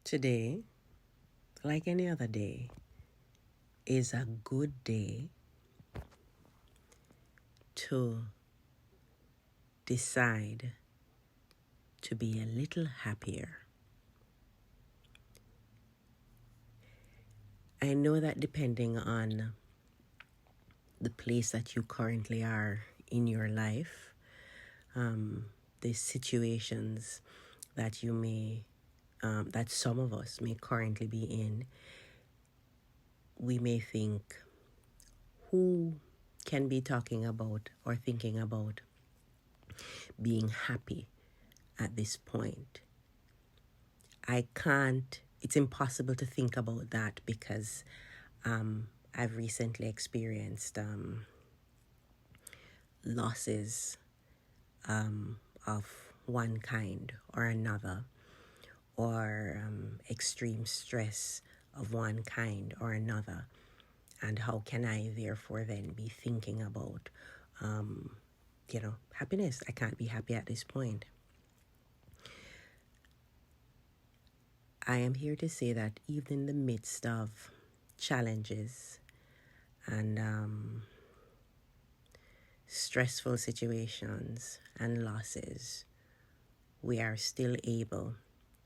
Today, like any other day, is a good day to decide to be a little happier. I know that depending on the place that you currently are in your life, the situations that you may, that some of us may currently be in, we may think, who can be talking about or thinking about being happy at this point? It's impossible to think about that because I've recently experienced losses of one kind or another, or extreme stress of one kind or another. And how can I therefore then be thinking about, happiness? I can't be happy at this point. I am here to say that even in the midst of challenges and stressful situations and losses, we are still able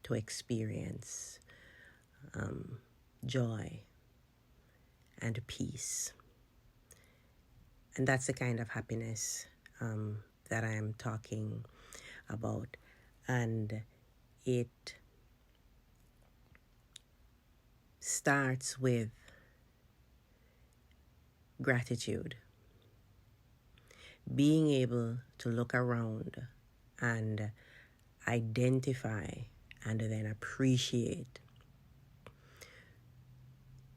to experience joy and peace. And that's the kind of happiness that I am talking about. And it starts with gratitude. Being able to look around and identify and then appreciate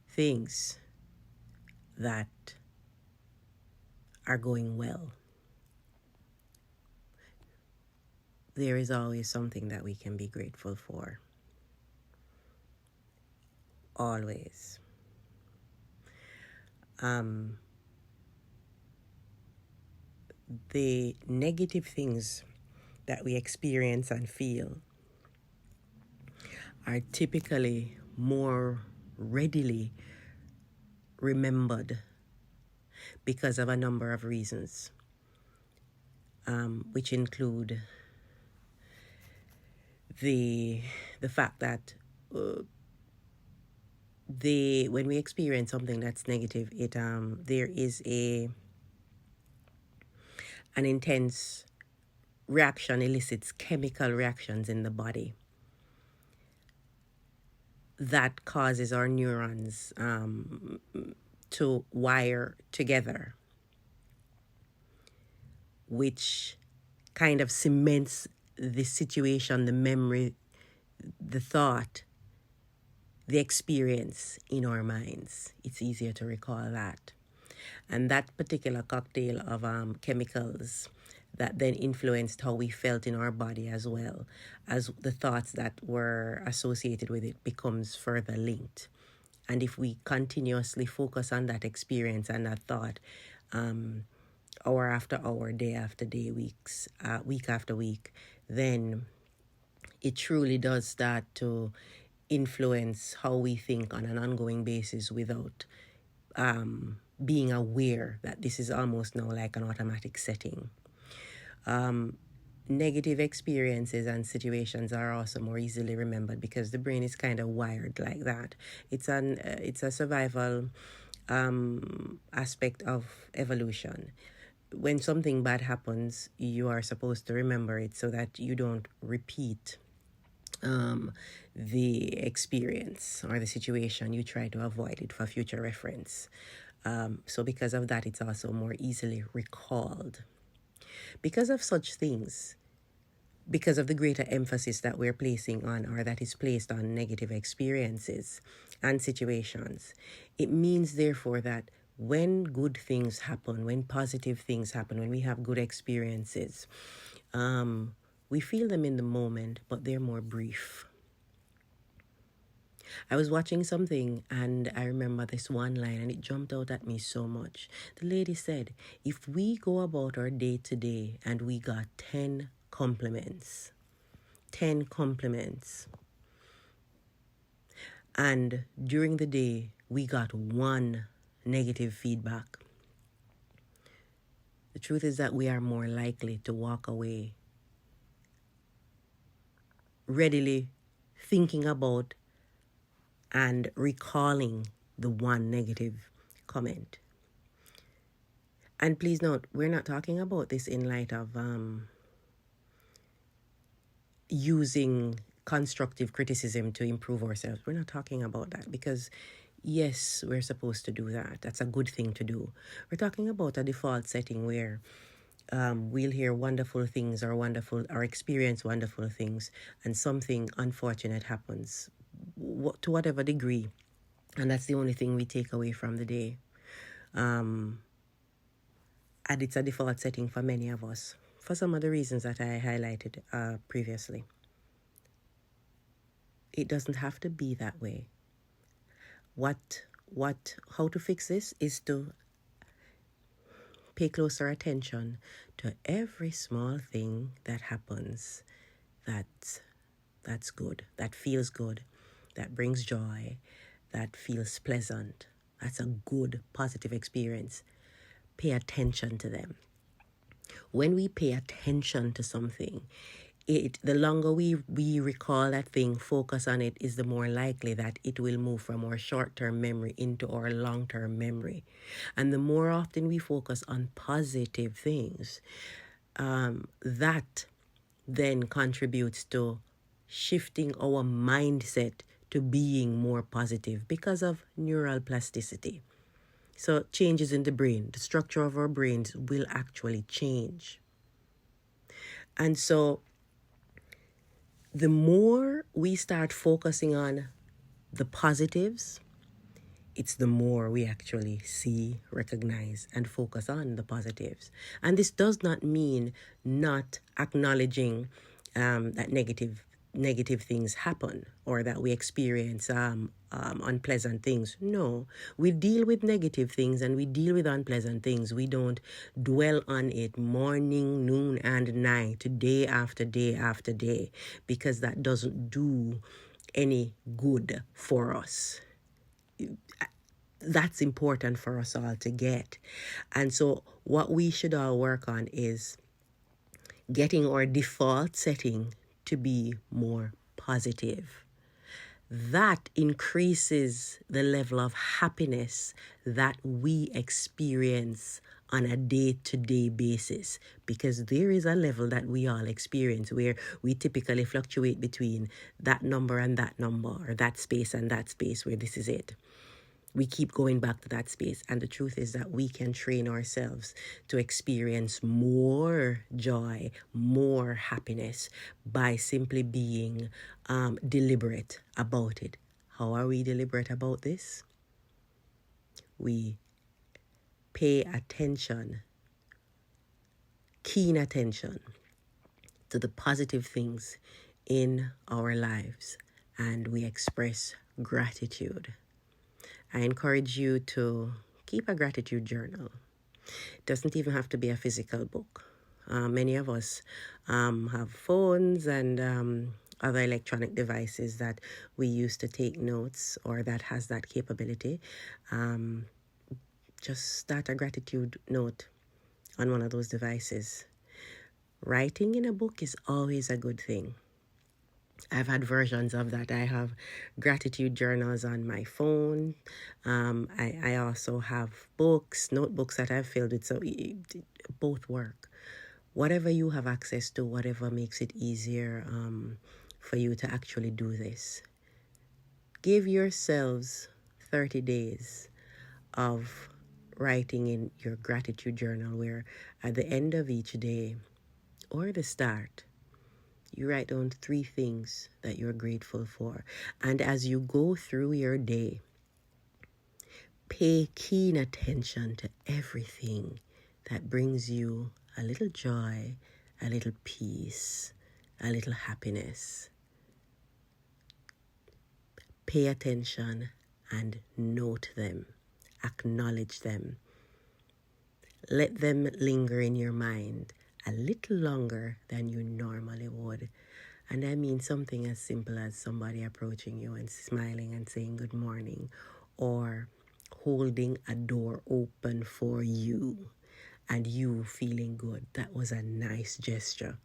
things that are going well. There is always something that we can be grateful for. Always. The negative things that we experience and feel are typically more readily remembered because of a number of reasons, which include the fact that when we experience something that's negative, there is an intense reaction, elicits chemical reactions in the body that causes our neurons to wire together, which kind of cements the situation, the memory, the thought, the experience in our minds. It's easier to recall that. And that particular cocktail of chemicals that then influenced how we felt in our body, as well as the thoughts that were associated with it, becomes further linked. And if we continuously focus on that experience and that thought, hour after hour, day after day, week after week, then it truly does start to influence how we think on an ongoing basis without being aware that this is almost now like an automatic setting. Negative experiences and situations are also more easily remembered because the brain is kind of wired like that. It's a survival aspect of evolution. When something bad happens, you are supposed to remember it so that you don't repeat the experience or the situation. You try to avoid it for future reference. So because of that, it's also more easily recalled. Because of such things, because of the greater emphasis that we're placing on, or that is placed on, negative experiences and situations, it means therefore that when good things happen, when positive things happen, when we have good experiences, we feel them in the moment, but they're more brief. I was watching something and I remember this one line and it jumped out at me so much. The lady said, if we go about our day to day and we got 10 compliments, and during the day we got one negative feedback, the truth is that we are more likely to walk away readily thinking about and recalling the one negative comment. And please note, we're not talking about this in light of using constructive criticism to improve ourselves. We're not talking about that, because yes, we're supposed to do that. That's a good thing to do. We're talking about a default setting where we'll hear wonderful things or experience wonderful things, and something unfortunate happens to whatever degree, and that's the only thing we take away from the day. And it's a default setting for many of us for some of the reasons that I highlighted previously. It doesn't have to be that way. How to fix this is to pay closer attention to every small thing that happens that's good, that feels good, that brings joy, that feels pleasant. That's a good, positive experience. Pay attention to them. When we pay attention to something, the longer we recall that thing, focus on it, is the more likely that it will move from our short-term memory into our long-term memory. And the more often we focus on positive things, that then contributes to shifting our mindset to being more positive because of neural plasticity. So changes in the brain, the structure of our brains will actually change. And so the more we start focusing on the positives, it's the more we actually see, recognize, and focus on the positives. And this does not mean not acknowledging that negative things happen or that we experience unpleasant things. No, we deal with negative things and we deal with unpleasant things. We don't dwell on it morning, noon, and night, day after day after day, because that doesn't do any good for us. That's important for us all to get. And so what we should all work on is getting our default setting to be more positive. That increases the level of happiness that we experience on a day-to-day basis, because there is a level that we all experience where we typically fluctuate between that number and that number, or that space and that space, where this is it. We keep going back to that space. And the truth is that we can train ourselves to experience more joy, more happiness by simply being deliberate about it. How are we deliberate about this? We pay attention, keen attention to the positive things in our lives, and we express gratitude. I encourage you to keep a gratitude journal. It doesn't even have to be a physical book. Many of us have phones and other electronic devices that we use to take notes, or that has that capability. Just start a gratitude note on one of those devices. Writing in a book is always a good thing. I've had versions of that. I have gratitude journals on my phone. I also have notebooks that I've filled with. So both work. Whatever you have access to, whatever makes it easier for you to actually do this. Give yourselves 30 days of writing in your gratitude journal, where at the end of each day or the start, you write down 3 things that you're grateful for. And as you go through your day, pay keen attention to everything that brings you a little joy, a little peace, a little happiness. Pay attention and note them. Acknowledge them. Let them linger in your mind a little longer than you normally would. And I mean something as simple as somebody approaching you and smiling and saying good morning, or holding a door open for you and you feeling good. That was a nice gesture.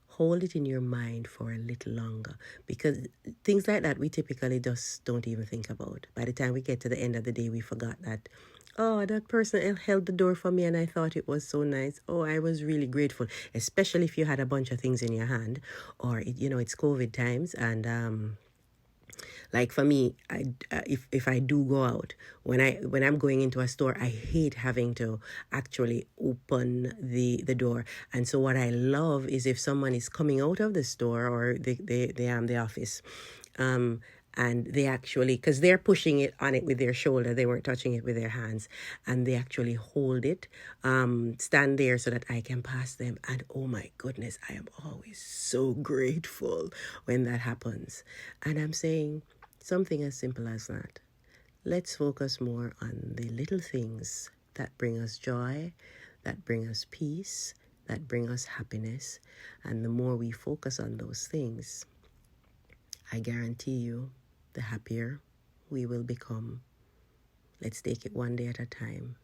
Hold it in your mind for a little longer, because things like that we typically just don't even think about. By the time we get to the end of the day, we forgot that, oh, that person held the door for me and I thought it was so nice. Oh, I was really grateful, especially if you had a bunch of things in your hand, or it's COVID times. And like for me, if I do go out, when I'm going into a store, I hate having to actually open the door. And so what I love is if someone is coming out of the store or the office, um, and they actually, because they're pushing it on it with their shoulder, they weren't touching it with their hands, and they actually hold it, stand there so that I can pass them. And oh my goodness, I am always so grateful when that happens. And I'm saying something as simple as that. Let's focus more on the little things that bring us joy, that bring us peace, that bring us happiness. And the more we focus on those things, I guarantee you, the happier we will become. Let's take it one day at a time.